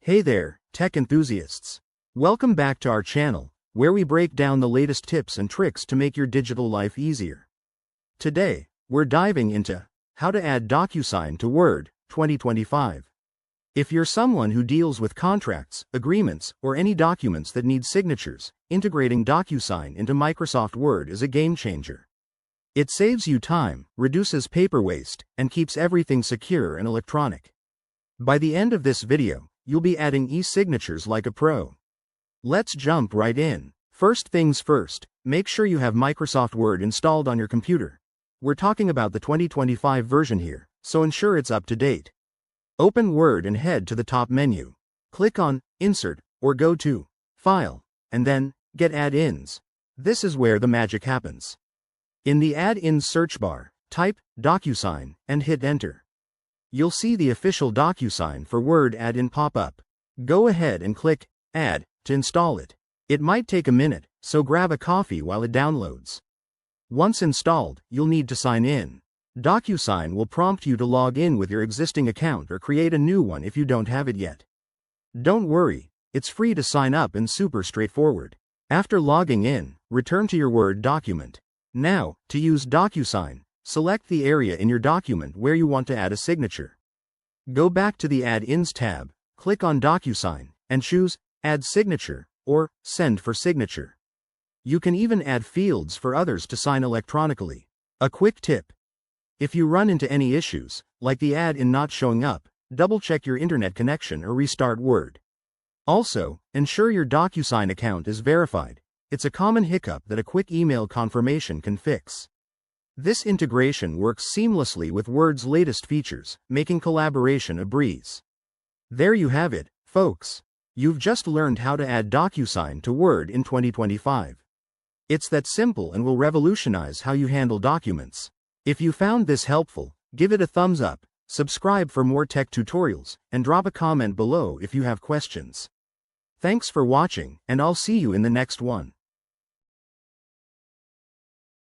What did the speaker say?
Hey there, tech enthusiasts. Welcome back to our channel, where we break down the latest tips and tricks to make your digital life easier. Today, we're diving into how to add DocuSign to Word 2025. If you're someone who deals with contracts, agreements, or any documents that need signatures, integrating DocuSign into Microsoft Word is a game changer. It saves you time, reduces paper waste, and keeps everything secure and electronic. By the end of this video, you'll be adding e-signatures like a pro. Let's jump right in. First things first, make sure you have Microsoft Word installed on your computer. We're talking about the 2025 version here, so ensure it's up to date. Open Word and head to the top menu. Click on Insert, or go to File, and then Get Add-ins. This is where the magic happens. In the Add-ins search bar, type DocuSign and hit Enter. You'll see the official DocuSign for Word add-in pop up. Go ahead and click Add to install it. It might take a minute, so grab a coffee while it downloads. Once installed, you'll need to sign in. DocuSign will prompt you to log in with your existing account or create a new one if you don't have it yet. Don't worry, it's free to sign up and super straightforward. After logging in, return to your Word document. Now, to use DocuSign, select the area in your document where you want to add a signature. Go back to the Add-ins tab, click on DocuSign, and choose Add Signature or Send for Signature. You can even add fields for others to sign electronically. A quick tip: if you run into any issues, like the add-in not showing up, double-check your internet connection or restart Word. Also, ensure your DocuSign account is verified. It's a common hiccup that a quick email confirmation can fix. This integration works seamlessly with Word's latest features, making collaboration a breeze. There you have it, folks. You've just learned how to add DocuSign to Word in 2025. It's that simple and will revolutionize how you handle documents. If you found this helpful, give it a thumbs up, subscribe for more tech tutorials, and drop a comment below if you have questions. Thanks for watching, and I'll see you in the next one.